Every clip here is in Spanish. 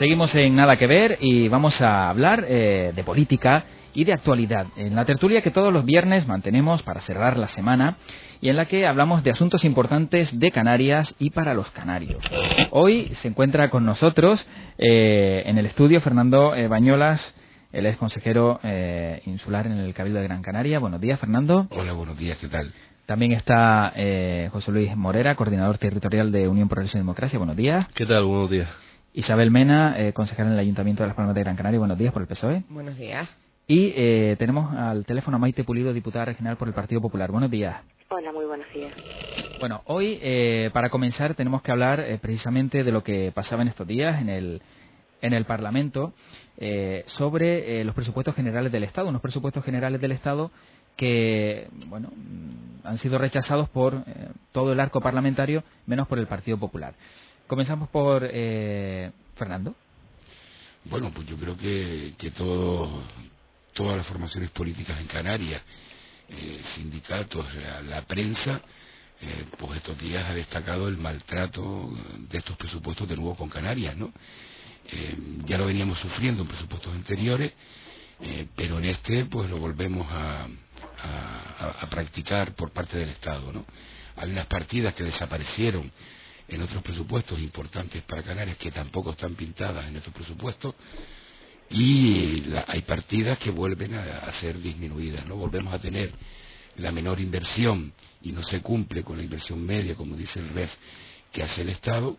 Seguimos en Nada que Ver y vamos a hablar de política y de actualidad, en la tertulia que todos los viernes mantenemos para cerrar la semana y en la que hablamos de asuntos importantes de Canarias y para los canarios. Hoy se encuentra con nosotros en el estudio Fernando Bañolas. Él es consejero insular en el Cabildo de Gran Canaria. Buenos días, Fernando. Hola, buenos días, ¿qué tal? También está José Luis Morera, coordinador territorial de Unión Progreso y Democracia. Buenos días. ¿Qué tal? Buenos días. Isabel Mena, consejera en el Ayuntamiento de Las Palmas de Gran Canaria. Buenos días por el PSOE. Buenos días. Y tenemos al teléfono a Maite Pulido, diputada regional por el Partido Popular. Buenos días. Hola, muy buenos días. Bueno, hoy para comenzar tenemos que hablar precisamente de lo que pasaba en estos días en el Parlamento sobre los presupuestos generales del Estado, unos presupuestos generales del Estado que, bueno, han sido rechazados por todo el arco parlamentario, menos por el Partido Popular. Comenzamos por Fernando. Bueno, pues yo creo que todas las formaciones políticas en Canarias, sindicatos, la prensa, pues estos días ha destacado el maltrato de estos presupuestos de nuevo con Canarias, ¿no? Ya lo veníamos sufriendo en presupuestos anteriores, pero en este pues lo volvemos a practicar por parte del Estado, ¿no? Hay unas partidas que desaparecieron en otros presupuestos importantes para Canarias que tampoco están pintadas en estos presupuestos, y hay partidas que vuelven a ser disminuidas, ¿no? Volvemos a tener la menor inversión y no se cumple con la inversión media, como dice el REF, que hace el Estado,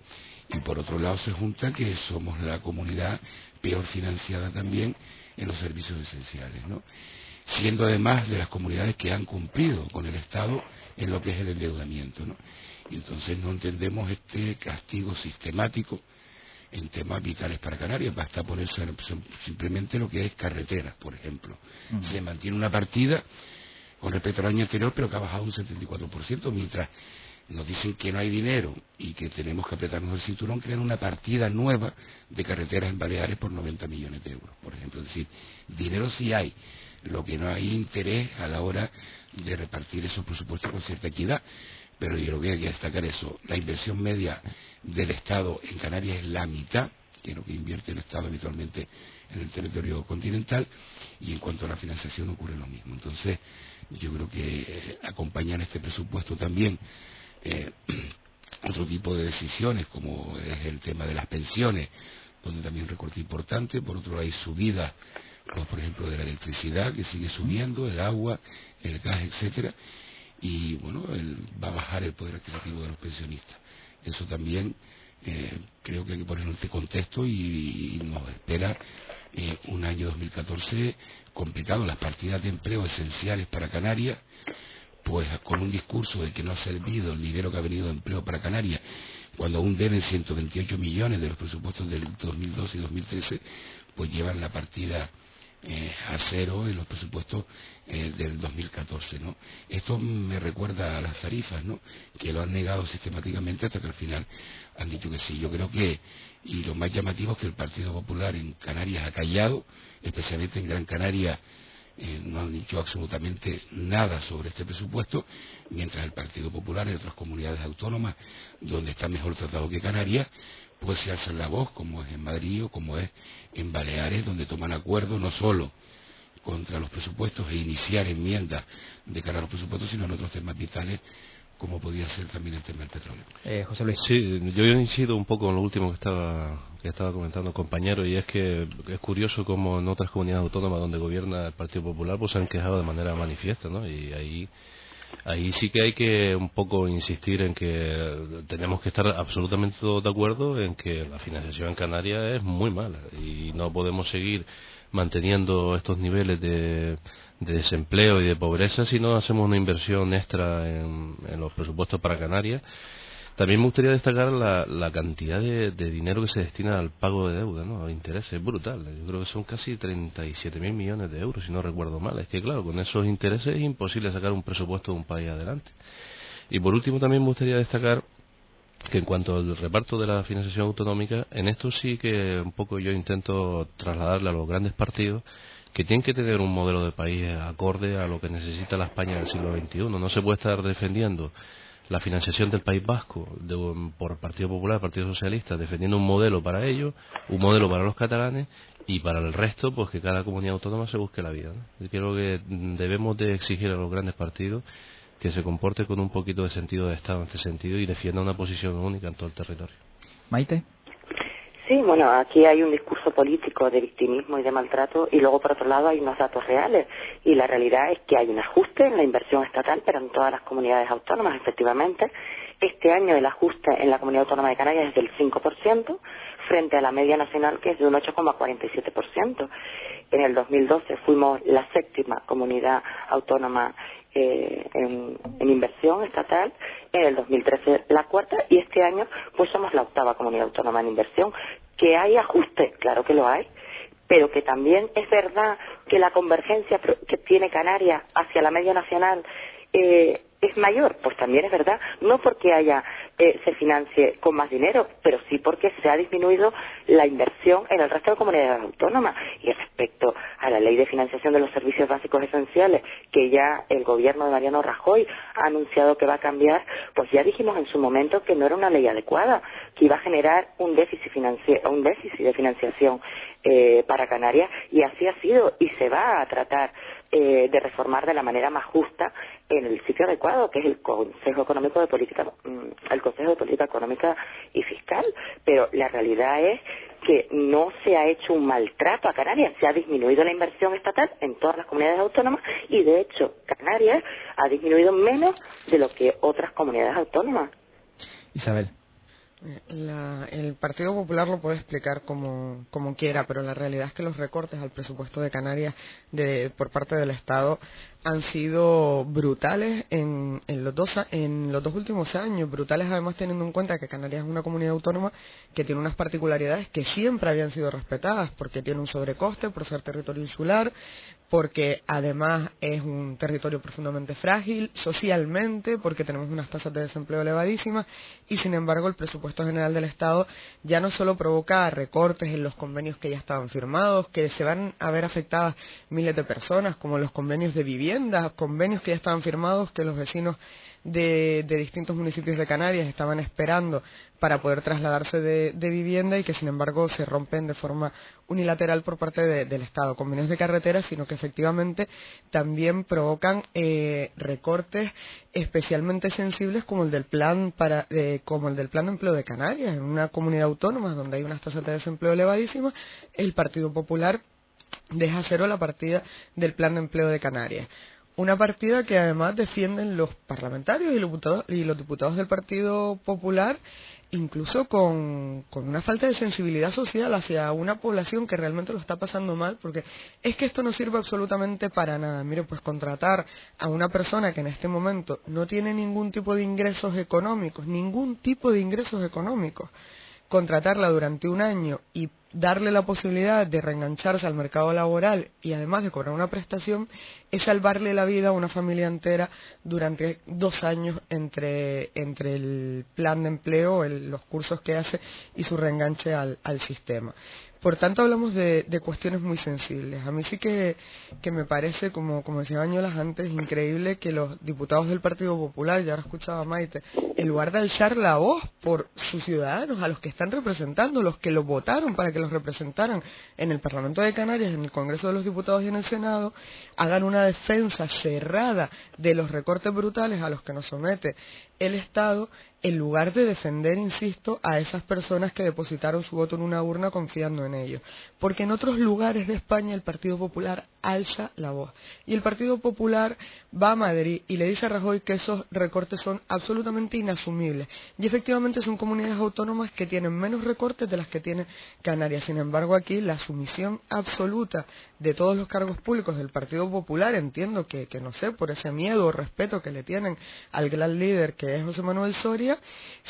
y por otro lado se junta que somos la comunidad peor financiada también en los servicios esenciales, ¿no? Siendo además de las comunidades que han cumplido con el Estado en lo que es el endeudamiento, ¿no? Y entonces no entendemos este castigo sistemático en temas vitales para Canarias. Basta ponerse simplemente lo que es carreteras, por ejemplo. Se mantiene una partida con respecto al año anterior, pero que ha bajado un 74%, mientras nos dicen que no hay dinero y que tenemos que apretarnos el cinturón, crean una partida nueva de carreteras en Baleares por 90 millones de euros, por ejemplo. Es decir, dinero sí hay, lo que no hay interés a la hora de repartir esos presupuestos con cierta equidad. Pero yo creo que hay que destacar eso. La inversión media del Estado en Canarias es la mitad que lo que invierte el Estado habitualmente en el territorio continental, y en cuanto a la financiación ocurre lo mismo. Entonces yo creo que acompañan este presupuesto también otro tipo de decisiones, como es el tema de las pensiones, donde también un recorte importante. Por otro lado hay subidas, pues, por ejemplo, de la electricidad, que sigue subiendo, el agua, el gas, etcétera. Y bueno, va a bajar el poder adquisitivo de los pensionistas. Eso también creo que hay que ponerlo en este contexto, y nos espera un año 2014 complicado. Las partidas de empleo esenciales para Canarias, pues con un discurso de que no ha servido el dinero que ha venido de empleo para Canarias, cuando aún deben 128 millones de los presupuestos del 2012 y 2013, pues llevan la partida a cero en los presupuestos del 2014, ¿no? Esto me recuerda a las tarifas, ¿no?, que lo han negado sistemáticamente hasta que al final han dicho que sí. Yo creo que, y lo más llamativo es que el Partido Popular en Canarias ha callado, especialmente en Gran Canaria. No han dicho absolutamente nada sobre este presupuesto, mientras el Partido Popular en otras comunidades autónomas, donde está mejor tratado que Canarias, pues se alzan la voz, como es en Madrid o como es en Baleares, donde toman acuerdo no solo contra los presupuestos e iniciar enmiendas de cara a los presupuestos, sino en otros temas vitales, como podía ser también el tema del petróleo. José Luis. Sí, yo incido un poco en lo último que estaba comentando el compañero, y es que es curioso como en otras comunidades autónomas donde gobierna el Partido Popular pues se han quejado de manera manifiesta, ¿no? Y ahí sí que hay que un poco insistir en que tenemos que estar absolutamente todos de acuerdo en que la financiación en Canarias es muy mala y no podemos seguir manteniendo estos niveles de desempleo y de pobreza si no hacemos una inversión extra en los presupuestos para Canarias. También me gustaría destacar la cantidad de dinero que se destina al pago de deuda, ¿no?, a intereses. Es brutal. Yo creo que son casi 37.000 millones de euros, si no recuerdo mal. Es que, claro, con esos intereses es imposible sacar un presupuesto de un país adelante. Y por último también me gustaría destacar que en cuanto al reparto de la financiación autonómica, en esto sí que un poco yo intento trasladarle a los grandes partidos que tienen que tener un modelo de país acorde a lo que necesita la España del siglo XXI. No se puede estar defendiendo la financiación del País Vasco por Partido Popular, Partido Socialista, defendiendo un modelo para ellos, un modelo para los catalanes, y para el resto, pues que cada comunidad autónoma se busque la vida, ¿no? Yo creo que debemos de exigir a los grandes partidos que se comporte con un poquito de sentido de Estado en este sentido y defienda una posición única en todo el territorio. Maite. Sí, bueno, aquí hay un discurso político de victimismo y de maltrato, y luego por otro lado hay unos datos reales, y la realidad es que hay un ajuste en la inversión estatal, pero en todas las comunidades autónomas, efectivamente. Este año el ajuste en la Comunidad Autónoma de Canarias es del 5%, frente a la media nacional, que es de un 8,47%. En el 2012 fuimos la séptima comunidad autónoma en inversión estatal, en el 2013 la cuarta, y este año pues somos la octava comunidad autónoma en inversión. ¿Que hay ajuste? Claro que lo hay, pero que también es verdad que la convergencia que tiene Canarias hacia la media nacional es mayor, pues también es verdad, no porque se financie con más dinero, pero sí porque se ha disminuido la inversión en el resto de comunidades autónomas. Y respecto a la ley de financiación de los servicios básicos esenciales, que ya el gobierno de Mariano Rajoy ha anunciado que va a cambiar, pues ya dijimos en su momento que no era una ley adecuada, que iba a generar un déficit de financiación para Canarias, y así ha sido, y se va a tratar de reformar de la manera más justa en el sitio adecuado, que es el Consejo de Política Económica y Fiscal. Pero la realidad es que no se ha hecho un maltrato a Canarias, se ha disminuido la inversión estatal en todas las comunidades autónomas, y de hecho Canarias ha disminuido menos de lo que otras comunidades autónomas. Isabel. El Partido Popular lo puede explicar como quiera, pero la realidad es que los recortes al presupuesto de Canarias por parte del Estado han sido brutales en los dos últimos años, brutales además teniendo en cuenta que Canarias es una comunidad autónoma que tiene unas particularidades que siempre habían sido respetadas, porque tiene un sobrecoste por ser territorio insular, porque además es un territorio profundamente frágil socialmente, porque tenemos unas tasas de desempleo elevadísimas, y sin embargo el presupuesto general del Estado ya no solo provoca recortes en los convenios que ya estaban firmados, que se van a ver afectadas miles de personas, como los convenios de vivienda, convenios que ya estaban firmados, que los vecinos de distintos municipios de Canarias estaban esperando para poder trasladarse de vivienda, y que sin embargo se rompen de forma unilateral por parte del Estado, convenios de carreteras, sino que efectivamente también provocan recortes especialmente sensibles como el del plan de empleo de Canarias, en una comunidad autónoma donde hay unas tasas de desempleo elevadísimas. El Partido Popular deja cero la partida del plan de empleo de Canarias. Una partida que además defienden los parlamentarios y los diputados del Partido Popular, incluso con una falta de sensibilidad social hacia una población que realmente lo está pasando mal, porque es que esto no sirve absolutamente para nada. Mire, pues contratar a una persona que en este momento no tiene ningún tipo de ingresos económicos, contratarla durante un año y darle la posibilidad de reengancharse al mercado laboral y además de cobrar una prestación, es salvarle la vida a una familia entera durante 2 años entre el plan de empleo, los cursos que hace y su reenganche al sistema. Por tanto, hablamos de cuestiones muy sensibles. A mí sí que me parece, como decía Bañolas antes, increíble que los diputados del Partido Popular, ya ahora escuchaba a Maite, en lugar de alzar la voz por sus ciudadanos, a los que están representando, los que los votaron para que los representaran en el Parlamento de Canarias, en el Congreso de los Diputados y en el Senado, hagan una defensa cerrada de los recortes brutales a los que nos somete el Estado, en lugar de defender, insisto, a esas personas que depositaron su voto en una urna confiando en ellos. Porque en otros lugares de España el Partido Popular alza la voz. Y el Partido Popular va a Madrid y le dice a Rajoy que esos recortes son absolutamente inasumibles. Y efectivamente son comunidades autónomas que tienen menos recortes de las que tiene Canarias. Sin embargo, aquí la sumisión absoluta de todos los cargos públicos del Partido Popular, entiendo que no sé, por ese miedo o respeto que le tienen al gran líder que es José Manuel Soria,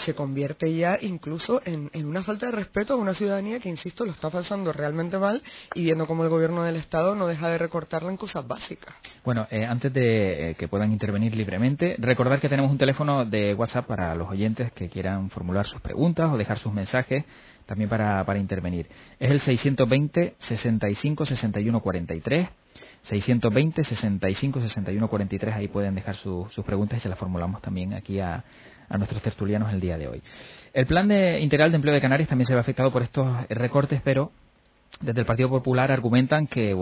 se convierte ya incluso en una falta de respeto a una ciudadanía que, insisto, lo está pasando realmente mal, y viendo cómo el gobierno del Estado no deja de recortarla en cosas básicas. Bueno, antes de que puedan intervenir libremente, recordar que tenemos un teléfono de WhatsApp para los oyentes que quieran formular sus preguntas o dejar sus mensajes también para intervenir. Es el 620 65 61 43. 620 65 61 43. Ahí pueden dejar sus preguntas y se las formulamos también aquí a nuestros tertulianos el día de hoy. El plan integral de empleo de Canarias también se ve afectado por estos recortes, pero desde el Partido Popular argumentan que,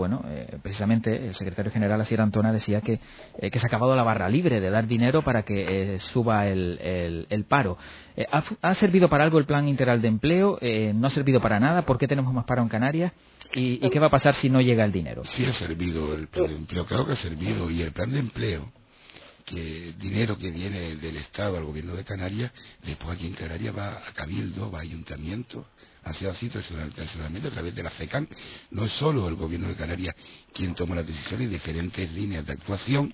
precisamente el secretario general Asier Antona decía que se ha acabado la barra libre de dar dinero para que suba el paro. ¿Ha servido para algo el plan integral de empleo? ¿No ha servido para nada? ¿Por qué tenemos más paro en Canarias? ¿Y qué va a pasar si no llega el dinero? Sí ha servido el plan de empleo, claro que ha servido, y el plan de empleo, que dinero que viene del Estado al gobierno de Canarias, después aquí en Canarias va a Cabildo, va a Ayuntamiento, ha sido así tradicionalmente a través de la FECAN. No es solo el gobierno de Canarias quien toma las decisiones, diferentes líneas de actuación,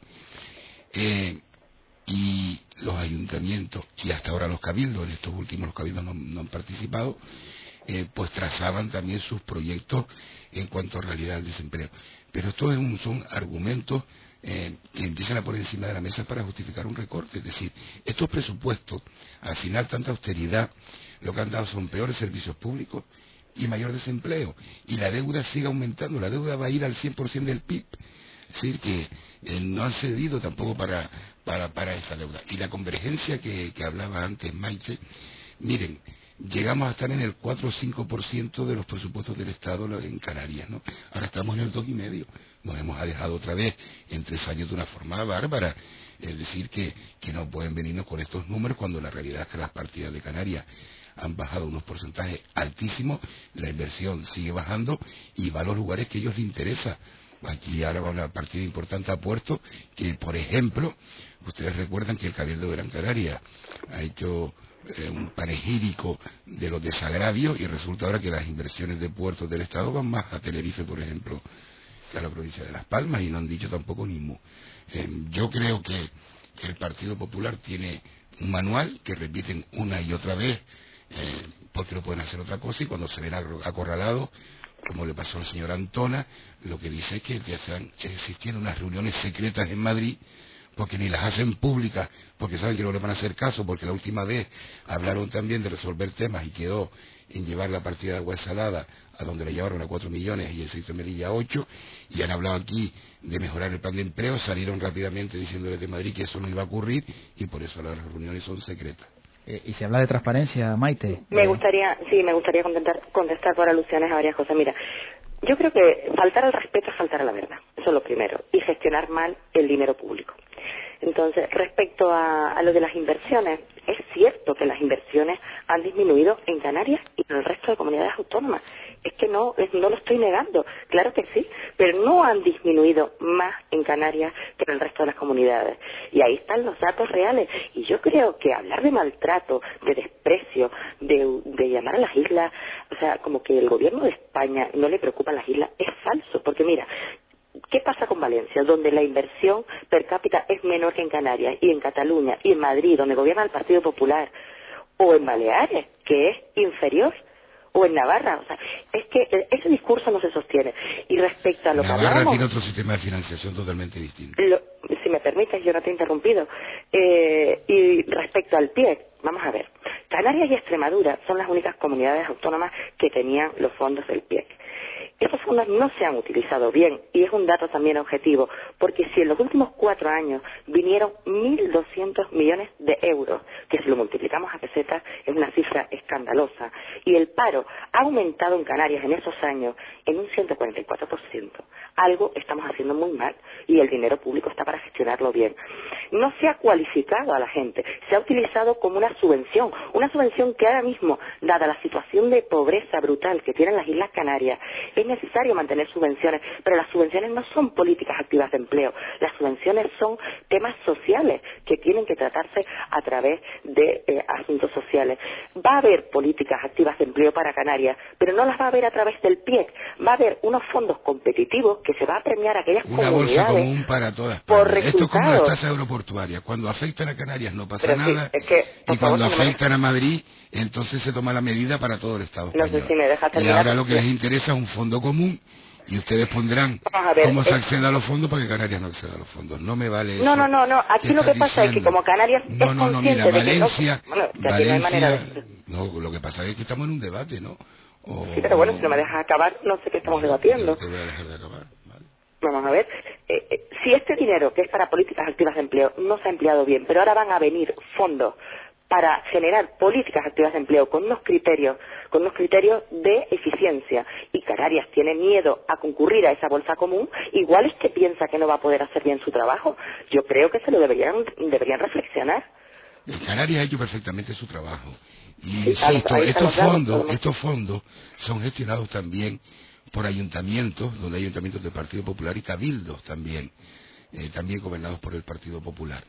y los ayuntamientos y hasta ahora los cabildos, en estos últimos los cabildos no han participado, pues trazaban también sus proyectos en cuanto a realidad del desempleo. Pero estos son argumentos que empiezan a poner encima de la mesa para justificar un recorte. Es decir, estos presupuestos, al final tanta austeridad, lo que han dado son peores servicios públicos y mayor desempleo. Y la deuda sigue aumentando, la deuda va a ir al 100% del PIB. Es decir, que no han cedido tampoco para esta deuda. Y la convergencia que hablaba antes Maite, miren, llegamos a estar en el 4 o 5% de los presupuestos del Estado en Canarias, ¿no? Ahora estamos en el 2,5%. Nos hemos alejado otra vez en 3 años de una forma bárbara. Es decir, que no pueden venirnos con estos números cuando la realidad es que las partidas de Canarias han bajado unos porcentajes altísimos, la inversión sigue bajando y va a los lugares que a ellos les interesa. Aquí ahora va una partida importante a Puerto, que por ejemplo, ustedes recuerdan que el Cabildo de Gran Canaria ha hecho un panegírico de los desagravios, y resulta ahora que las inversiones de puertos del Estado van más a Tenerife, por ejemplo, que a la provincia de Las Palmas, y no han dicho tampoco ni mu. Yo creo que el Partido Popular tiene un manual que repiten una y otra vez, porque no pueden hacer otra cosa, y cuando se ven acorralados, como le pasó al señor Antona, lo que dice es que existían unas reuniones secretas en Madrid, porque ni las hacen públicas, porque saben que no le van a hacer caso, porque la última vez hablaron también de resolver temas y quedó en llevar la partida de agua salada a donde la llevaron a 4 millones y el sitio de Melilla a 8, y han hablado aquí de mejorar el plan de empleo, salieron rápidamente diciéndole de Madrid que eso no iba a ocurrir, y por eso las reuniones son secretas. Y se habla de transparencia, Maite. Me gustaría contestar por alusiones a varias cosas. Mira, yo creo que faltar al respeto es faltar a la verdad, eso es lo primero, y gestionar mal el dinero público. Entonces, respecto a lo de las inversiones, es cierto que las inversiones han disminuido en Canarias y en el resto de comunidades autónomas. Es que no lo estoy negando, claro que sí, pero no han disminuido más en Canarias que en el resto de las comunidades. Y ahí están los datos reales. Y yo creo que hablar de maltrato, de desprecio, de llamar a las islas, o sea, como que el gobierno de España no le preocupan las islas, es falso. Porque mira, ¿qué pasa con Valencia, donde la inversión per cápita es menor que en Canarias, y en Cataluña, y en Madrid, donde gobierna el Partido Popular, o en Baleares, que es inferior, o en Navarra? O sea, es que ese discurso no se sostiene. Y respecto a lo que Navarra hablamos, tiene otro sistema de financiación totalmente distinto. Si me permites, yo no te he interrumpido. Y respecto al PIEC, vamos a ver, Canarias y Extremadura son las únicas comunidades autónomas que tenían los fondos del PIEC. Esos fondos no se han utilizado bien, y es un dato también objetivo, porque si en los últimos 4 años vinieron 1.200 millones de euros, que si lo multiplicamos a pesetas es una cifra escandalosa, y el paro ha aumentado en Canarias en esos años en un 144%, algo estamos haciendo muy mal, y el dinero público está para gestionarlo bien. No se ha cualificado a la gente, se ha utilizado como una subvención que ahora mismo, dada la situación de pobreza brutal que tienen las Islas Canarias, es necesario mantener subvenciones, pero las subvenciones no son políticas activas de empleo, las subvenciones son temas sociales que tienen que tratarse a través de asuntos sociales. Va a haber políticas activas de empleo para Canarias, pero no las va a haber a través del PIEC, va a haber unos fondos competitivos que se va a premiar a aquellas una comunidades bolsa común para todas por partes. Esto es como las resultados. tasas aeroportuarias, cuando afectan a Canarias no pasa Pero sí, nada, es que, por y cuando favor, si no me afectan a Madrid entonces se toma la medida para todo el Estado No español. sé si me dejas Y terminar. ahora lo que les interesa es un fondo común, y ustedes pondrán Vamos a ver, cómo se accede a los fondos para que Canarias no acceda a los fondos. No me vale eso. No, aquí lo que pasa es que como Canarias es consciente mira, de que Valencia, no... Bueno, que aquí no hay manera Valencia, de... no, lo que pasa es que estamos en un debate, ¿no? Sí, pero bueno, si no me dejas acabar, no sé qué estamos debatiendo. Te voy a dejar de acabar, ¿vale? Vamos a ver, si este dinero que es para políticas activas de empleo no se ha empleado bien, pero ahora van a venir fondos para generar políticas activas de empleo con unos criterios de eficiencia, y Canarias tiene miedo a concurrir a esa bolsa común, igual es que piensa que no va a poder hacer bien su trabajo. Yo creo que se lo deberían reflexionar. Canarias ha hecho perfectamente su trabajo. Y Sí, insisto, estos estos fondos son gestionados también por ayuntamientos, donde hay ayuntamientos del Partido Popular y cabildos también, también gobernados por el Partido Popular.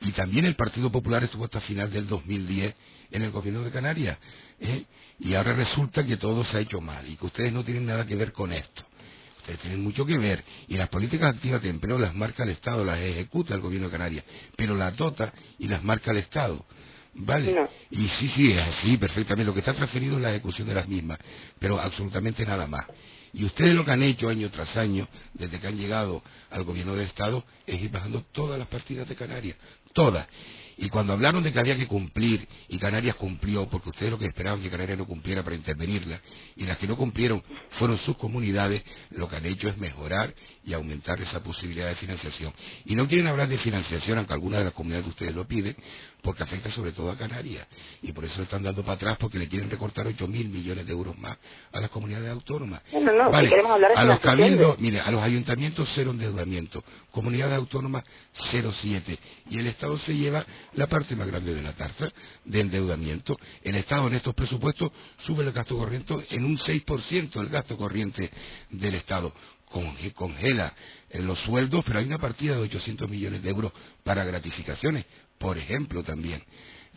Y también el Partido Popular estuvo hasta final del 2010 en el gobierno de Canarias. Y ahora resulta que todo se ha hecho mal y que ustedes no tienen nada que ver con esto. Ustedes tienen mucho que ver, y las políticas activas de empleo las marca el Estado, las ejecuta el gobierno de Canarias, pero las dota y las marca el Estado. ¿Vale? No. Y sí, es así, perfectamente. Lo que está transferido es la ejecución de las mismas, pero absolutamente nada más. Y ustedes lo que han hecho año tras año, desde que han llegado al gobierno del Estado, es ir bajando todas las partidas de Canarias, todas. Y cuando hablaron de que había que cumplir, y Canarias cumplió, porque ustedes lo que esperaban que Canarias no cumpliera para intervenirla, y las que no cumplieron fueron sus comunidades, lo que han hecho es mejorar y aumentar esa posibilidad de financiación. Y no quieren hablar de financiación, aunque algunas de las comunidades de ustedes lo piden, porque afecta sobre todo a Canarias. Y por eso le están dando para atrás, porque le quieren recortar 8.000 millones de euros más a las comunidades autónomas. No, Vale, si queremos hablar de a los financiación cabildos, mire, a los ayuntamientos 0 endeudamiento, comunidades autónomas 0,7, y el Estado se lleva la parte más grande de la tarta de endeudamiento. El Estado en estos presupuestos sube el gasto corriente en un 6%, el gasto corriente del Estado. Congela los sueldos, pero hay una partida de 800 millones de euros para gratificaciones, por ejemplo, también.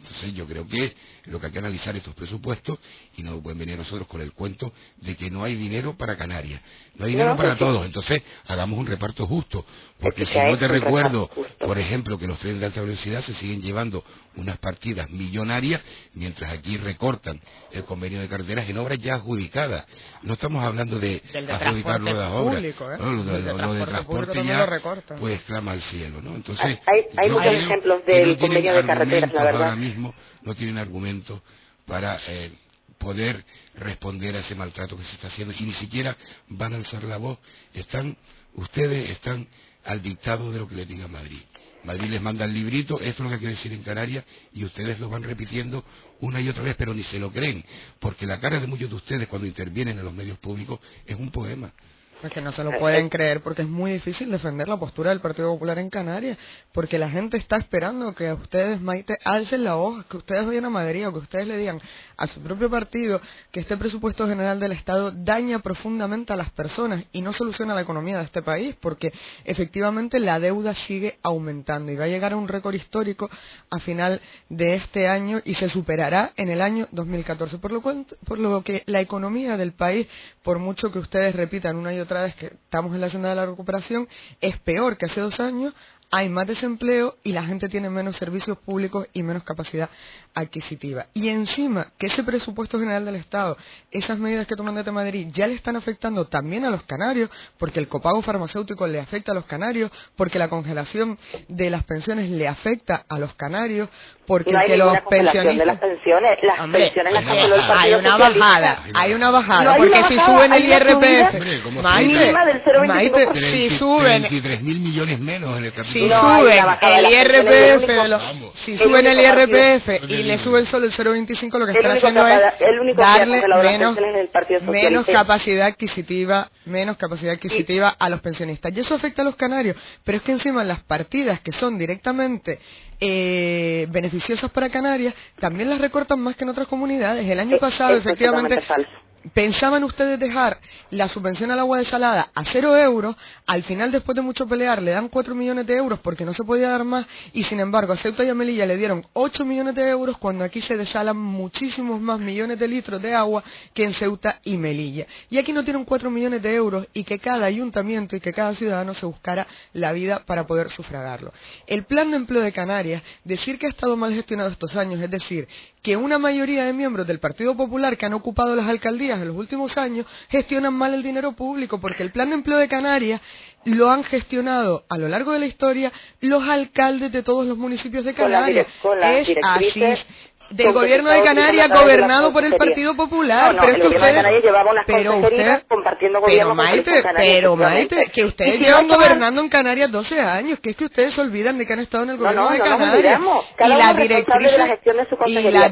Entonces yo creo que lo que hay que analizar estos presupuestos, y no pueden venir nosotros con el cuento de que no hay dinero para Canarias, no hay dinero para todos. Entonces hagamos un reparto justo, porque si no te recuerdo, por ejemplo, que los trenes de alta velocidad se siguen llevando unas partidas millonarias, mientras aquí recortan el convenio de carreteras en obras ya adjudicadas. No estamos hablando de adjudicar nuevas obras, lo de transporte ya pues clama al cielo, ¿no? Entonces hay muchos ejemplos del convenio de carreteras, la verdad. Ahora mismo no tienen argumentos para poder responder a ese maltrato que se está haciendo, y ni siquiera van a alzar la voz. Ustedes están al dictado de lo que les diga Madrid. Madrid les manda el librito, esto es lo que hay que decir en Canarias, y ustedes lo van repitiendo una y otra vez, pero ni se lo creen, porque la cara de muchos de ustedes cuando intervienen en los medios públicos es un poema. Es que no se lo pueden creer, porque es muy difícil defender la postura del Partido Popular en Canarias, porque la gente está esperando que ustedes, Maite, alcen la voz, que ustedes vayan a Madrid o que ustedes le digan a su propio partido que este presupuesto general del Estado daña profundamente a las personas y no soluciona la economía de este país, porque efectivamente la deuda sigue aumentando y va a llegar a un récord histórico a final de este año y se superará en el año 2014, por lo que la economía del país, por mucho que ustedes repitan una y otra vez que estamos en la senda de la recuperación, es peor que hace 2 años, hay más desempleo y la gente tiene menos servicios públicos y menos capacidad adquisitiva. Y encima, que ese presupuesto general del Estado, esas medidas que toman desde Madrid, ya le están afectando también a los canarios, porque el copago farmacéutico le afecta a los canarios, porque la congelación de las pensiones le afecta a los canarios, porque no hay que los pensionistas... de las pensiones, pensiones las canceló el Partido Socialista. Hay una bajada, no, porque si suben el IRPF, Maite, si suben 33.000 millones menos en el capítulo. Si suben el IRPF y le suben solo el 0,25, lo que están haciendo es darle menos capacidad adquisitiva a los pensionistas. Y eso afecta a los canarios, pero es que encima las partidas que son directamente beneficiosas para Canarias también las recortan más que en otras comunidades. El año pasado, efectivamente, ¿pensaban ustedes dejar la subvención al agua desalada a 0 euros? Al final, después de mucho pelear, le dan 4 millones de euros porque no se podía dar más, y sin embargo a Ceuta y a Melilla le dieron 8 millones de euros cuando aquí se desalan muchísimos más millones de litros de agua que en Ceuta y Melilla. Y aquí no tienen 4 millones de euros y que cada ayuntamiento y que cada ciudadano se buscara la vida para poder sufragarlo. El plan de empleo de Canarias, decir que ha estado mal gestionado estos años, es decir, que una mayoría de miembros del Partido Popular que han ocupado las alcaldías en los últimos años gestionan mal el dinero público, porque el plan de empleo de Canarias lo han gestionado a lo largo de la historia los alcaldes de todos los municipios de Canarias. del gobierno de Canarias gobernado por el Partido Popular. No, pero el gobierno de Canarias llevaba unas consejerías compartiendo gobierno con Canarias. Pero Maite, que ustedes llevan gobernando en Canarias 12 años, que es que ustedes se olvidan de que han estado en el gobierno de Canarias. Y la directriz de la gestión de su consejería,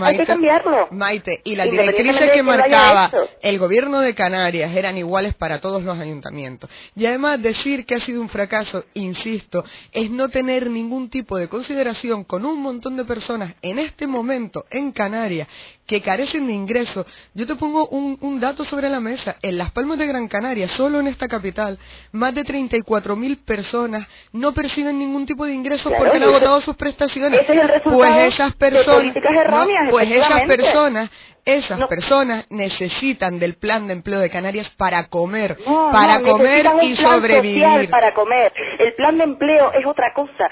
hay que cambiarlo. Maite, y las directrices que marcaba el gobierno de Canarias eran iguales para todos los ayuntamientos. Y además decir que ha sido un fracaso, insisto, es no tener ningún tipo de consideración con un montón de personas en este momento en Canarias que carecen de ingresos. Yo te pongo un dato sobre la mesa. En Las Palmas de Gran Canaria, solo en esta capital, más de 34.000 personas no perciben ningún tipo de ingresos porque han agotado sus prestaciones. Ese es el resultado pues esas personas, de políticas erróneas, esas personas necesitan del plan de empleo de Canarias para comer, y sobrevivir. Social para comer. El plan de empleo es otra cosa.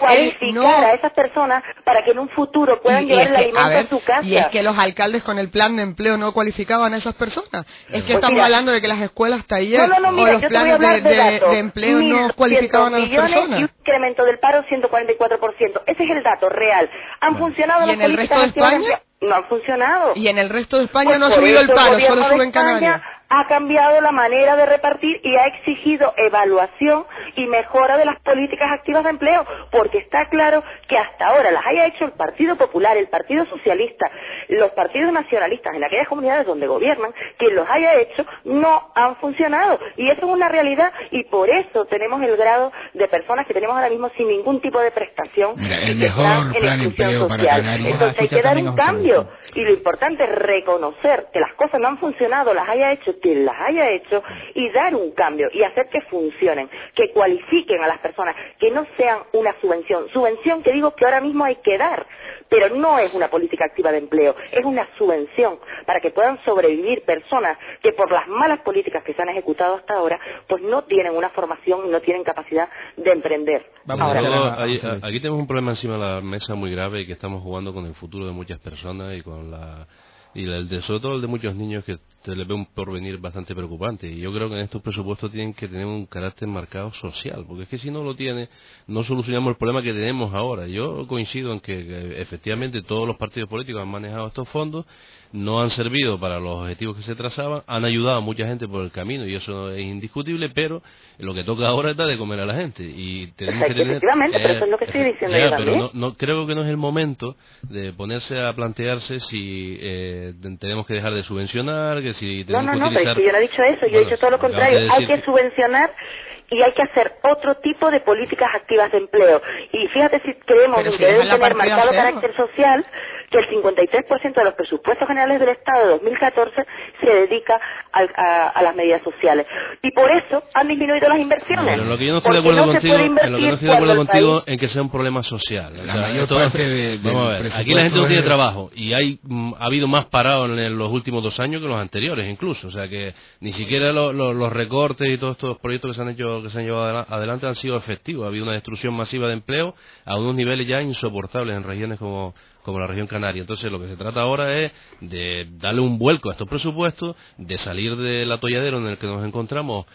Cualificar a esas personas para que en un futuro puedan llevar el alimento a su casa. Y es que los alcaldes con el plan de empleo no cualificaban a esas personas. Es que estamos hablando de que las escuelas taller o los planes de empleo no cualificaban a las personas. Y un incremento del paro 144%. Ese es el dato real. ¿Han funcionado las políticas? ¿Y en el resto de España? No han funcionado. Y en el resto de España no ha subido el paro, solo sube en Canarias. Ha cambiado la manera de repartir y ha exigido evaluación y mejora de las políticas activas de empleo, porque está claro que hasta ahora las haya hecho el Partido Popular, el Partido Socialista, los partidos nacionalistas en aquellas comunidades donde gobiernan, quien los haya hecho no han funcionado. Y eso es una realidad, y por eso tenemos el grado de personas que tenemos ahora mismo sin ningún tipo de prestación. Mira, el mejor plan de empleo para Canarias. Entonces hay que dar un cambio, y lo importante es reconocer que las cosas no han funcionado, las haya hecho quien las haya hecho, y dar un cambio y hacer que funcionen, que cualifiquen a las personas, que no sean una subvención que digo que ahora mismo hay que dar, pero no es una política activa de empleo, es una subvención para que puedan sobrevivir personas que por las malas políticas que se han ejecutado hasta ahora, pues no tienen una formación y no tienen capacidad de emprender. Aquí tenemos un problema encima de la mesa muy grave, y que estamos jugando con el futuro de muchas personas y con sobre todo el de muchos niños, que se les ve un porvenir bastante preocupante. Y yo creo que en estos presupuestos tienen que tener un carácter marcado social, porque es que si no lo tiene, no solucionamos el problema que tenemos ahora. Yo coincido en que efectivamente todos los partidos políticos han manejado estos fondos, no han servido para los objetivos que se trazaban, han ayudado a mucha gente por el camino, y eso es indiscutible, pero lo que toca ahora es dar de comer a la gente, y tenemos que tener... Efectivamente, pero eso es lo que estoy diciendo yo también. Pero no, creo que no es el momento de ponerse a plantearse si tenemos que dejar de subvencionar, que si tenemos que utilizar... pero yo no he dicho eso, yo he dicho todo lo contrario. Hay que subvencionar y hay que hacer otro tipo de políticas activas de empleo. Y fíjate, si creemos que deben tener marcado carácter social, que el 53% de los presupuestos generales del Estado de 2014 se dedica a las medidas sociales. Y por eso han disminuido las inversiones. Pero lo que yo no estoy de acuerdo contigo, en que sea un problema social. Vamos a ver, aquí la gente no tiene trabajo, y ha habido más parados en los últimos 2 años que los anteriores incluso. O sea que ni siquiera los recortes y todos estos proyectos que se han llevado adelante han sido efectivos. Ha habido una destrucción masiva de empleo a unos niveles ya insoportables en regiones como la región canaria. Entonces lo que se trata ahora es de darle un vuelco a estos presupuestos, de salir del atolladero en el que nos encontramos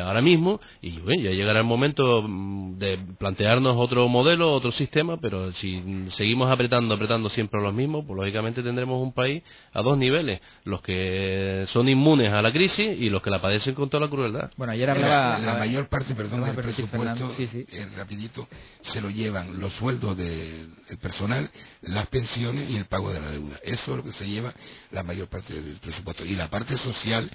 ahora mismo, y bueno, ya llegará el momento de plantearnos otro modelo, otro sistema, pero si seguimos apretando siempre a los mismos, pues lógicamente tendremos un país a 2 niveles, los que son inmunes a la crisis y los que la padecen con toda la crueldad. Bueno, ayer hablaba... La mayor parte, del presupuesto, rapidito, se lo llevan los sueldos del personal, las pensiones y el pago de la deuda. Eso es lo que se lleva la mayor parte del presupuesto. Y la parte social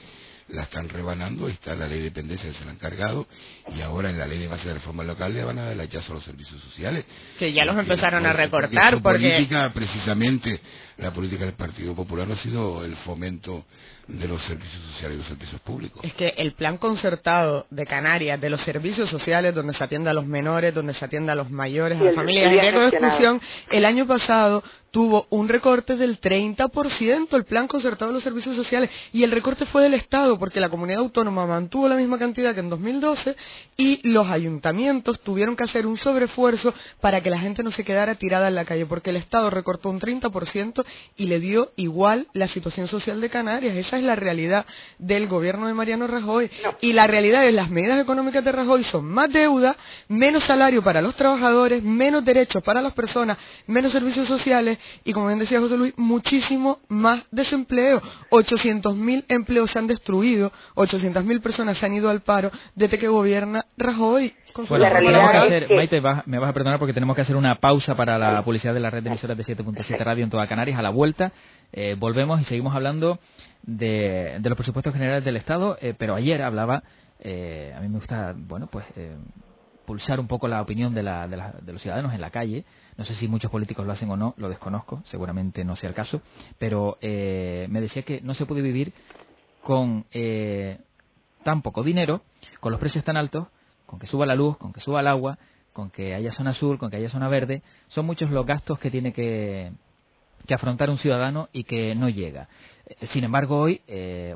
la están rebanando. Está la ley de dependencia que se la han cargado, y ahora en la ley de base de reforma local le van a dar el hachazo a los servicios sociales. Que ya los empezaron a recortar porque... Precisamente la política del Partido Popular ha sido el fomento de los servicios sociales y los servicios públicos. Es que el plan concertado de Canarias, de los servicios sociales, donde se atiende a los menores, donde se atiende a los mayores, a las familias en riesgo de exclusión, el año pasado tuvo un recorte del 30%, el plan concertado de los servicios sociales, y el recorte fue del Estado, porque la comunidad autónoma mantuvo la misma cantidad que en 2012 y los ayuntamientos tuvieron que hacer un sobreesfuerzo para que la gente no se quedara tirada en la calle, porque el Estado recortó un 30% y le dio igual la situación social de Canarias. Esa es la realidad del gobierno de Mariano Rajoy. Y la realidad es las medidas económicas de Rajoy son más deuda, menos salario para los trabajadores, menos derechos para las personas, menos servicios sociales y, como bien decía José Luis, muchísimo más desempleo. 800.000 empleos se han destruido, 800.000 personas se han ido al paro desde que gobierna Rajoy. Bueno, tenemos que hacer, Maite, me vas a perdonar porque tenemos que hacer una pausa para la publicidad de la red de emisoras de 7.7 Radio en toda Canarias. A la vuelta volvemos y seguimos hablando de los presupuestos generales del Estado, pero ayer hablaba, a mí me gusta, bueno, pues pulsar un poco la opinión de los ciudadanos en la calle. No sé si muchos políticos lo hacen o no, lo desconozco, seguramente no sea el caso, pero me decía que no se puede vivir con tan poco dinero, con los precios tan altos, con que suba la luz, con que suba el agua, con que haya zona azul, con que haya zona verde. Son muchos los gastos que tiene que afrontar un ciudadano y que no llega. Sin embargo, hoy,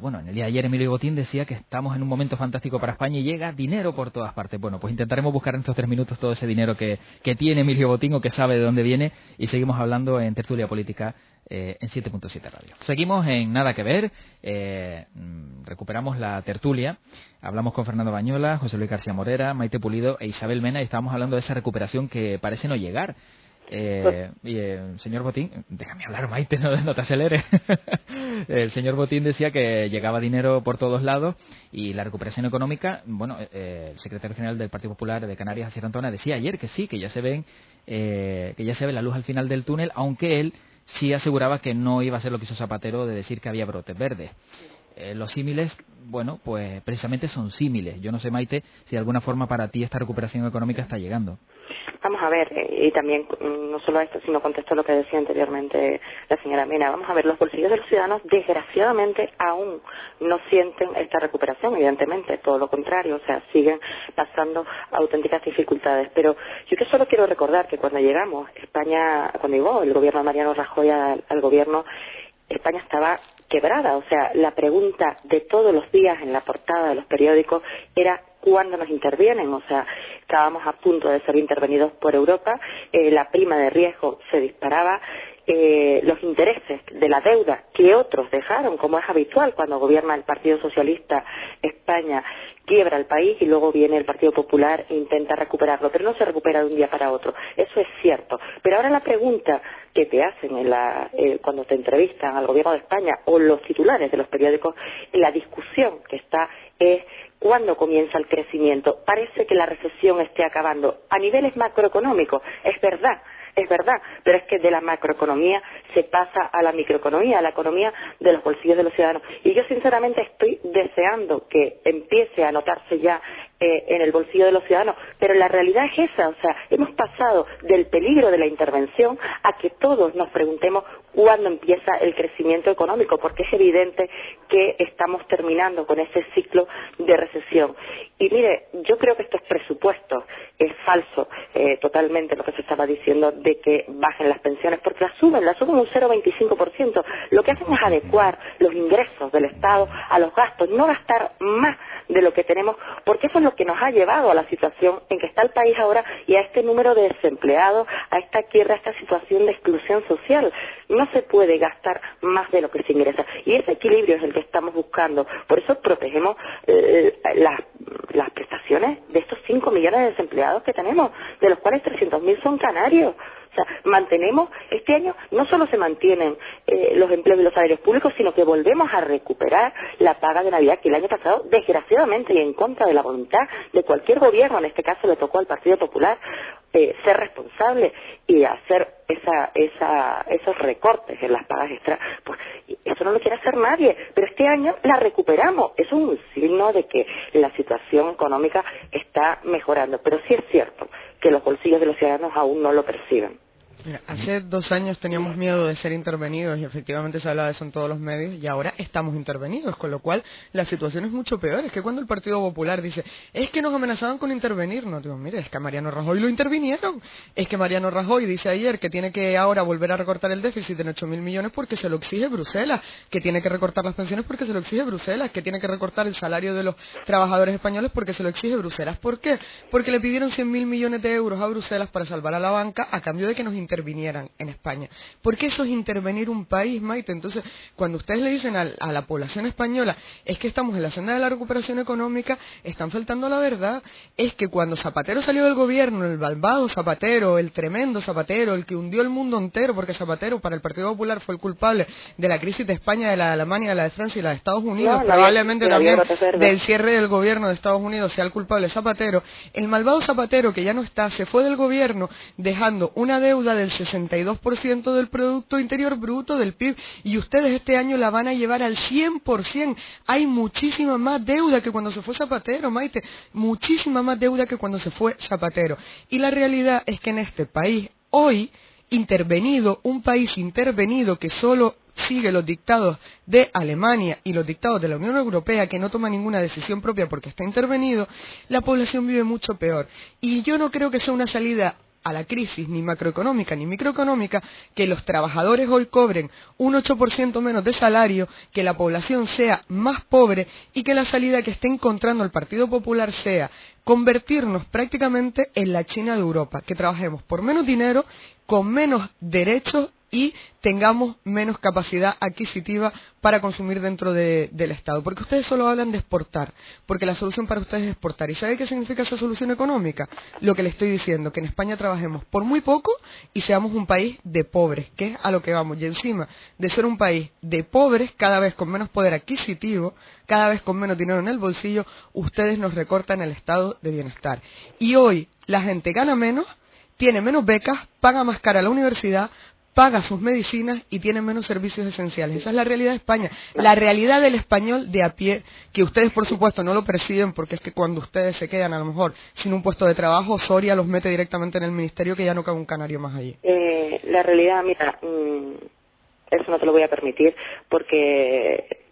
bueno, en el día de ayer Emilio Botín decía que estamos en un momento fantástico para España y llega dinero por todas partes. Bueno, pues intentaremos buscar en estos 3 minutos todo ese dinero que tiene Emilio Botín o que sabe de dónde viene, y seguimos hablando en Tertulia Política en 7.7 Radio. Seguimos en Nada que Ver, recuperamos la tertulia, hablamos con Fernando Bañola, José Luis García Morera, Maite Pulido e Isabel Mena, y estábamos hablando de esa recuperación que parece no llegar. Señor Botín, déjame hablar, Maite, no te aceleres. El señor Botín decía que llegaba dinero por todos lados y la recuperación económica, bueno, el secretario general del Partido Popular de Canarias, Asier Antona, decía ayer que sí, que ya se ve la luz al final del túnel, aunque él sí aseguraba que no iba a ser lo que hizo Zapatero de decir que había brotes verdes. Los símiles, bueno, pues precisamente son símiles. Yo no sé, Maite, si de alguna forma para ti esta recuperación económica está llegando. Vamos a ver, y también no solo esto, sino contesto lo que decía anteriormente la señora Mena. Vamos a ver, los bolsillos de los ciudadanos desgraciadamente aún no sienten esta recuperación, evidentemente, todo lo contrario, o sea, siguen pasando auténticas dificultades. Pero yo que solo quiero recordar que cuando llegamos, cuando llegó el gobierno de Mariano Rajoy al gobierno, España estaba quebrada, o sea, la pregunta de todos los días en la portada de los periódicos era ¿cuándo nos intervienen? O sea, estábamos a punto de ser intervenidos por Europa, la prima de riesgo se disparaba, los intereses de la deuda que otros dejaron, como es habitual cuando gobierna el Partido Socialista España, quiebra el país y luego viene el Partido Popular e intenta recuperarlo, pero no se recupera de un día para otro. Eso es cierto. Pero ahora la pregunta que te hacen cuando te entrevistan al gobierno de España o los titulares de los periódicos, la discusión que está es ¿cuándo comienza el crecimiento? Parece que la recesión esté acabando. A niveles macroeconómicos, es verdad, pero es que de la macroeconomía se pasa a la microeconomía, a la economía de los bolsillos de los ciudadanos. Y yo sinceramente estoy deseando que empiece a notarse ya en el bolsillo de los ciudadanos, pero la realidad es esa, o sea, hemos pasado del peligro de la intervención a que todos nos preguntemos cuándo empieza el crecimiento económico, porque es evidente que estamos terminando con ese ciclo de recesión. Y mire, yo creo que estos presupuestos es falso totalmente lo que se estaba diciendo de que bajen las pensiones, porque las suben un 0,25%. Lo que hacen es adecuar los ingresos del Estado a los gastos, no gastar más de lo que tenemos, porque eso es lo que nos ha llevado a la situación en que está el país ahora y a este número de desempleados, a esta quiebra, a esta situación de exclusión social. No se puede gastar más de lo que se ingresa. Y ese equilibrio es el que estamos buscando. Por eso protegemos las prestaciones de estos 5 millones de desempleados que tenemos, de los cuales 300.000 son canarios. O sea, mantenemos, este año no solo se mantienen los empleos y los salarios públicos, sino que volvemos a recuperar la paga de Navidad que el año pasado, desgraciadamente y en contra de la voluntad de cualquier gobierno, en este caso le tocó al Partido Popular, ser responsable y hacer esos recortes en las pagas extras. Pues eso no lo quiere hacer nadie, pero este año la recuperamos. Eso es un signo de que la situación económica está mejorando, pero sí es cierto que los bolsillos de los ciudadanos aún no lo perciben. Mira, hace 2 años teníamos miedo de ser intervenidos y efectivamente se habla de eso en todos los medios y ahora estamos intervenidos, con lo cual la situación es mucho peor. Es que cuando el Partido Popular dice, es que nos amenazaban con intervenirnos, digo, mire, es que a Mariano Rajoy lo intervinieron. Es que Mariano Rajoy dice ayer que tiene que ahora volver a recortar el déficit en 8.000 millones porque se lo exige Bruselas, que tiene que recortar las pensiones porque se lo exige Bruselas, que tiene que recortar el salario de los trabajadores españoles porque se lo exige Bruselas. ¿Por qué? Porque le pidieron 100.000 millones de euros a Bruselas para salvar a la banca a cambio de que nos intervinieran en España. Porque eso es intervenir un país, Maite. Entonces, cuando ustedes le dicen a la población española, es que estamos en la senda de la recuperación económica, están faltando a la verdad. Es que cuando Zapatero salió del gobierno, el malvado Zapatero, el tremendo Zapatero, el que hundió el mundo entero, porque Zapatero para el Partido Popular fue el culpable de la crisis de España, de la de Alemania, de la de Francia y la de Estados Unidos, probablemente también del cierre del gobierno de Estados Unidos sea el culpable Zapatero. El malvado Zapatero, que ya no está, se fue del gobierno dejando una deuda del 62% del Producto Interior Bruto, del PIB, y ustedes este año la van a llevar al 100%. Hay muchísima más deuda que cuando se fue Zapatero, Maite, muchísima más deuda que cuando se fue Zapatero. Y la realidad es que en este país, hoy, un país intervenido que solo sigue los dictados de Alemania y los dictados de la Unión Europea, que no toma ninguna decisión propia porque está intervenido, la población vive mucho peor. Y yo no creo que sea una salida a la crisis, ni macroeconómica ni microeconómica, que los trabajadores hoy cobren un 8% menos de salario, que la población sea más pobre y que la salida que esté encontrando el Partido Popular sea convertirnos prácticamente en la China de Europa, que trabajemos por menos dinero, con menos derechos y tengamos menos capacidad adquisitiva para consumir dentro del Estado. Porque ustedes solo hablan de exportar, porque la solución para ustedes es exportar. ¿Y sabe qué significa esa solución económica? Lo que le estoy diciendo, que en España trabajemos por muy poco y seamos un país de pobres, que es a lo que vamos. Y encima de ser un país de pobres, cada vez con menos poder adquisitivo, cada vez con menos dinero en el bolsillo, ustedes nos recortan el estado de bienestar. Y hoy la gente gana menos, tiene menos becas, paga más cara la universidad, paga sus medicinas y tiene menos servicios esenciales. Esa es la realidad de España. La realidad del español de a pie, que ustedes por supuesto no lo perciben, porque es que cuando ustedes se quedan a lo mejor sin un puesto de trabajo, Soria los mete directamente en el ministerio, que ya no cabe un canario más allí. La realidad, mira, eso no te lo voy a permitir, porque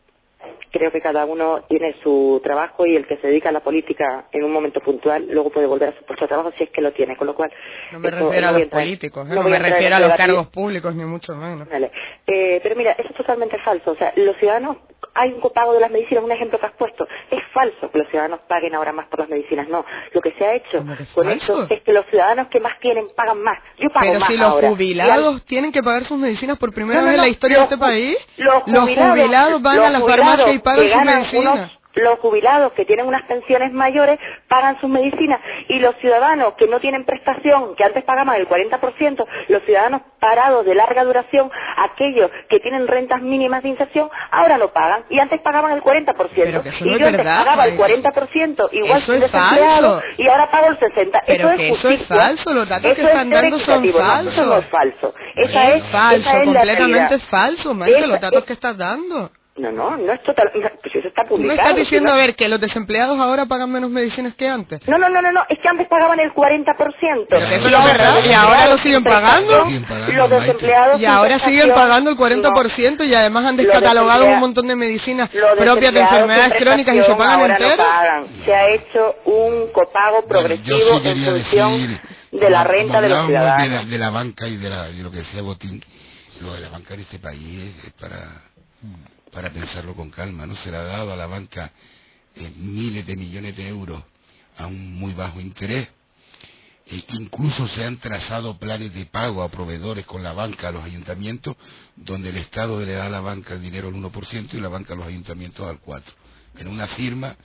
creo que cada uno tiene su trabajo y el que se dedica a la política en un momento puntual luego puede volver a su puesto de trabajo si es que lo tiene, con lo cual... No me refiero a los políticos, no me refiero a los cargos públicos ni mucho menos. Vale. Pero mira, eso es totalmente falso. O sea, los ciudadanos, hay un copago de las medicinas, un ejemplo que has puesto. Es falso que los ciudadanos paguen ahora más por las medicinas, no. Lo que se ha hecho con eso es que los ciudadanos que más tienen pagan más. Yo pago más ahora. Pero si los jubilados tienen que pagar sus medicinas por primera vez en la historia de este país, los jubilados van a las farmacias y pagan sus medicinas. Los jubilados que tienen unas pensiones mayores pagan sus medicinas y los ciudadanos que no tienen prestación, que antes pagaban el 40%, los ciudadanos parados de larga duración, aquellos que tienen rentas mínimas de inserción, ahora lo pagan y antes pagaban el 40%. Y yo antes pagaba el 40%, igual soy desempleado y ahora pago el 60%. Pero eso que es eso es falso, los datos que están dando son falsos. Eso no es falso. Esa es completamente falso, Maite, los datos que estás dando. No es total, pues eso está publicado. ¿Tú me estás diciendo, a ver, que los desempleados ahora pagan menos medicinas que antes? No, es que antes pagaban el 40%. Pero eso no es verdad, y ahora lo siguen pagando. Los desempleados... Y ahora siguen pagando el 40% y además han descatalogado un montón de medicinas propias de enfermedades crónicas y se pagan enteras. Se ha hecho un copago progresivo en función de la renta de los ciudadanos. De la banca y de lo que decía Botín, lo de la banca en este país es para pensarlo con calma, ¿no? Se le ha dado a la banca miles de millones de euros a un muy bajo interés. Incluso se han trazado planes de pago a proveedores con la banca a los ayuntamientos, donde el Estado le da a la banca el dinero al 1% y la banca a los ayuntamientos al 4%. En una firma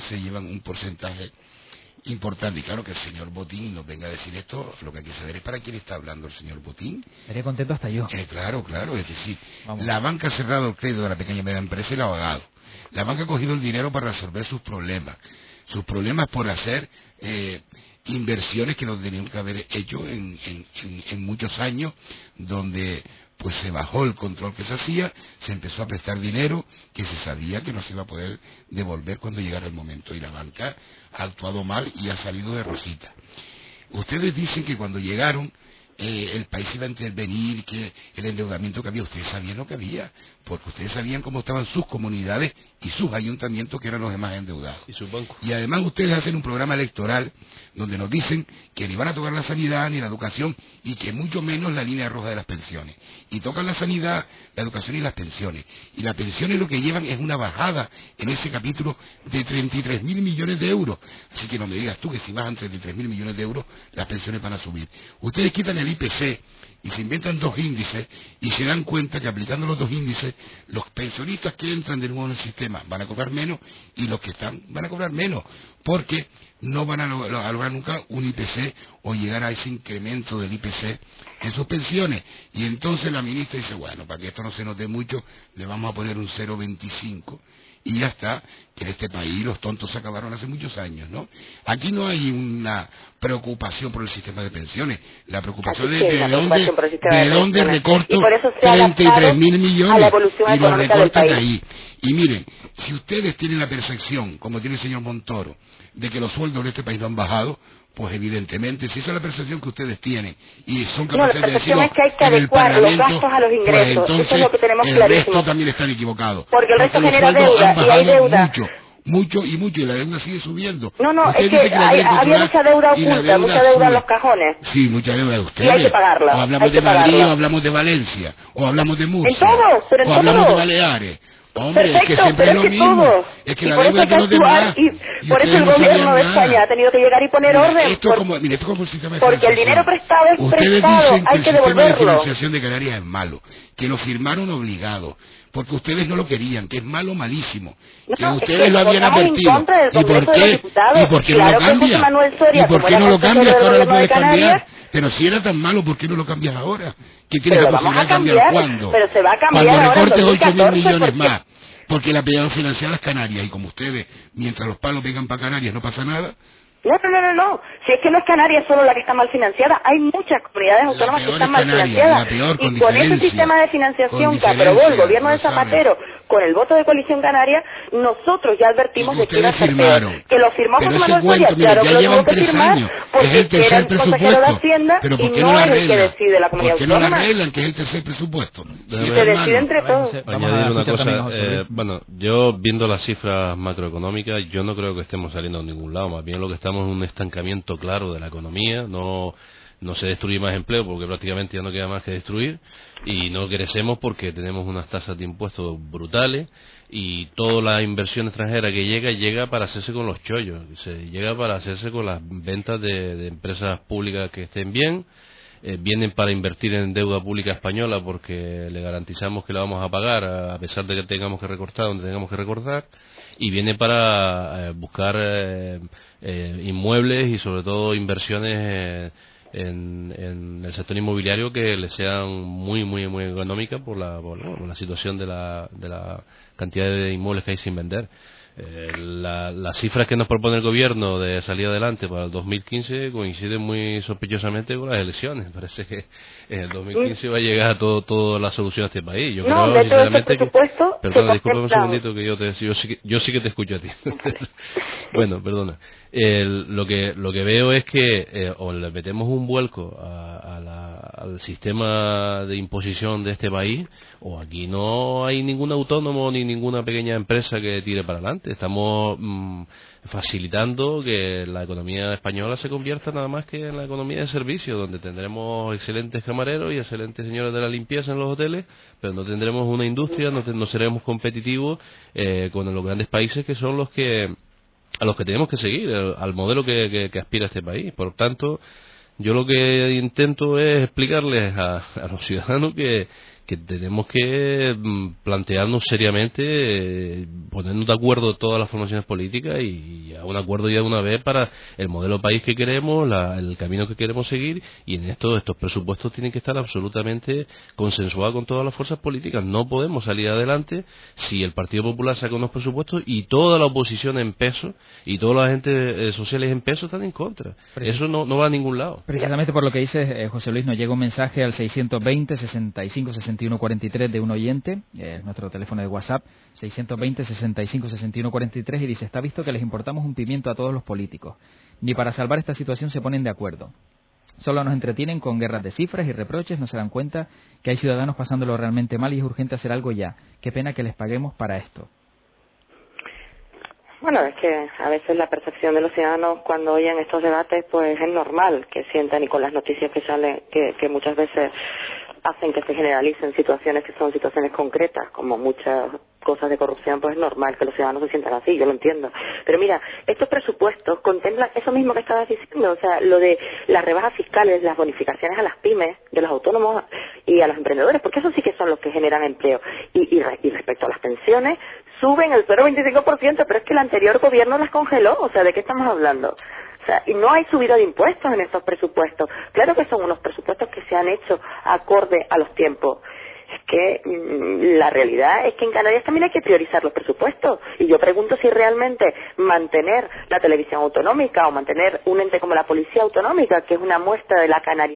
se llevan un porcentaje importante. Y claro que el señor Botín nos venga a decir esto, lo que hay que saber es para quién está hablando el señor Botín. Estaría contento hasta yo. Claro, es decir, la banca ha cerrado el crédito de la pequeña y media empresa y la ha pagado. La banca ha cogido el dinero para resolver sus problemas por hacer inversiones que no tenían que haber hecho en muchos años, donde pues se bajó el control que se hacía, se empezó a prestar dinero que se sabía que no se iba a poder devolver cuando llegara el momento, y la banca ha actuado mal y ha salido de rosita. Ustedes dicen que cuando llegaron el país iba a intervenir, que el endeudamiento que había, ustedes sabían lo que había, porque ustedes sabían cómo estaban sus comunidades y sus ayuntamientos, que eran los demás endeudados. Y sus bancos. Y además ustedes hacen un programa electoral donde nos dicen que ni van a tocar la sanidad ni la educación, y que mucho menos la línea roja de las pensiones. Y tocan la sanidad, la educación y las pensiones. Y las pensiones lo que llevan es una bajada en ese capítulo de 33.000 millones de euros. Así que no me digas tú que si bajan 33.000 millones de euros, las pensiones van a subir. Ustedes quitan el IPC y se inventan dos índices y se dan cuenta que aplicando los dos índices, los pensionistas que entran de nuevo en el sistema van a cobrar menos y los que están van a cobrar menos, porque no van a lograr nunca un IPC o llegar a ese incremento del IPC en sus pensiones. Y entonces la ministra dice, bueno, para que esto no se note mucho, le vamos a poner un 0,25. Y ya está, que en este país los tontos se acabaron hace muchos años, ¿no? Aquí no hay una preocupación por el sistema de pensiones, la preocupación de dónde recorto 33.000 millones y los recortan ahí. Y miren, si ustedes tienen la percepción, como tiene el señor Montoro, de que los sueldos de este país no han bajado, pues evidentemente, si esa es la percepción que ustedes tienen y son capaces de decirlo es que hay que en el adecuar Parlamento, los gastos a los ingresos, pues entonces eso es lo que tenemos el clarísimo. resto también están equivocados. Porque el resto los genera sueldos deuda, han y hay bajado deuda. mucho, y la deuda sigue subiendo. No, Usted es dice que la ley había cultural mucha deuda y la oculta, mucha deuda en sube. los cajones. Sí, mucha deuda de ustedes. Y hay que pagarla. O hablamos de Madrid, o hablamos de Valencia, o hablamos de Murcia. En todo, pero en o hablamos todo. de Baleares. Hombre, Perfecto, es que siempre pero es lo que mismo. todo. Es que Y la por eso deuda hay de que los demás. actuar, y por eso el gobierno de España ha tenido que llegar y poner orden. Esto es como el sistema de porque el financiación. dinero prestado es Ustedes prestado, dicen que hay el que sistema de devolverlo. financiación de Canarias es malo, que lo firmaron obligado, porque ustedes no lo querían, que es malo, malísimo, No, que es ustedes que lo habían votamos en advertido. contra del ¿Y por Congreso de los qué? Diputados. ¿Y por qué Claro no lo que José cambias? Manuel Soria, ¿Y por como qué era no lo consejero cambias? del Que ahora lo Gobierno de puedes cambiar. Canarias. Pero si era tan malo, ¿por qué no lo cambias ahora? ¿Qué tienes Pero la lo vamos posibilidad a de cambiar cambiar, cuándo? pero se va a cambiar Cuando ahora en recortes 8.000 2014, millones porque... más. Porque la pidieron financiadas Canarias, y como ustedes, mientras los palos vengan para Canarias, no pasa nada. No. Si es que no es Canarias solo la que está mal financiada, hay muchas comunidades autónomas que están mal financiadas. Y con ese sistema de financiación que aprobó el gobierno de Zapatero, con el voto de Coalición Canaria, nosotros ya advertimos de que iba a ser peor. Que lo firmó José Manuel Soria, claro que lo tuvo que firmar, porque era el consejero de Hacienda y no es el que decide la comunidad autónoma. ¿Por qué no lo arreglan, que es el tercer presupuesto? Se decide entre todos. Añadir una cosa, bueno, yo viendo las cifras macroeconómicas, yo no creo que estemos saliendo a ningún lado, más bien lo que estamos es un estancamiento claro de la economía, no se destruye más empleo porque prácticamente ya no queda más que destruir, y no crecemos porque tenemos unas tasas de impuestos brutales, y toda la inversión extranjera que llega para hacerse con los chollos, llega para hacerse con las ventas de empresas públicas que estén bien. Vienen para invertir en deuda pública española porque le garantizamos que la vamos a pagar a pesar de que tengamos que recortar donde tengamos que recortar, y viene para buscar inmuebles y sobre todo inversiones en el sector inmobiliario que le sean muy económicas por la situación de la cantidad de inmuebles que hay sin vender. Las cifras que nos propone el gobierno de salir adelante para el 2015 coinciden muy sospechosamente con las elecciones. Parece que en el 2015 va a llegar toda la solución a este país. Yo creo sinceramente que... Perdona, discúlpame un segundito que yo sí que te escucho a ti. Bueno, perdona. Lo que veo es que o le metemos un vuelco al sistema de imposición de este país, o aquí no hay ningún autónomo ni ninguna pequeña empresa que tire para adelante. Estamos facilitando que la economía española se convierta nada más que en la economía de servicio, donde tendremos excelentes camareros y excelentes señores de la limpieza en los hoteles, pero no tendremos una industria, no seremos competitivos con los grandes países que son a los que tenemos que seguir, al modelo que aspira este país. Por tanto, yo lo que intento es explicarles a los ciudadanos que tenemos que plantearnos seriamente, ponernos de acuerdo todas las formaciones políticas y a un acuerdo ya de una vez para el modelo país que queremos, el camino que queremos seguir, y en estos presupuestos tienen que estar absolutamente consensuados con todas las fuerzas políticas. No podemos salir adelante si el Partido Popular saca unos presupuestos y toda la oposición en peso y todos los agentes sociales en peso están en contra. Eso no va a ningún lado. Precisamente por lo que dice José Luis, nos llega un mensaje al 620-65-61-43 de un oyente, nuestro teléfono de WhatsApp, 620-65-61-43, y dice: está visto que les importamos un pimiento a todos los políticos. Ni para salvar esta situación se ponen de acuerdo. Solo nos entretienen con guerras de cifras y reproches, no se dan cuenta que hay ciudadanos pasándolo realmente mal y es urgente hacer algo ya. Qué pena que les paguemos para esto. Bueno, es que a veces la percepción de los ciudadanos cuando oyen estos debates pues es normal que sientan, y con las noticias que salen, que muchas veces hacen que se generalicen situaciones que son situaciones concretas, como muchas cosas de corrupción, pues es normal que los ciudadanos se sientan así, yo lo entiendo. Pero mira, estos presupuestos contemplan eso mismo que estabas diciendo, o sea, lo de las rebajas fiscales, las bonificaciones a las pymes, de los autónomos y a los emprendedores, porque eso sí que son los que generan empleo. Y respecto a las pensiones, suben el 0,25%, pero es que el anterior gobierno las congeló, o sea, ¿de qué estamos hablando? O sea, y no hay subida de impuestos en estos presupuestos. Claro que son unos presupuestos que se han hecho acorde a los tiempos. Es que la realidad es que en Canarias también hay que priorizar los presupuestos. Y yo pregunto si realmente mantener la televisión autonómica o mantener un ente como la Policía Autonómica, que es una muestra de la canariedad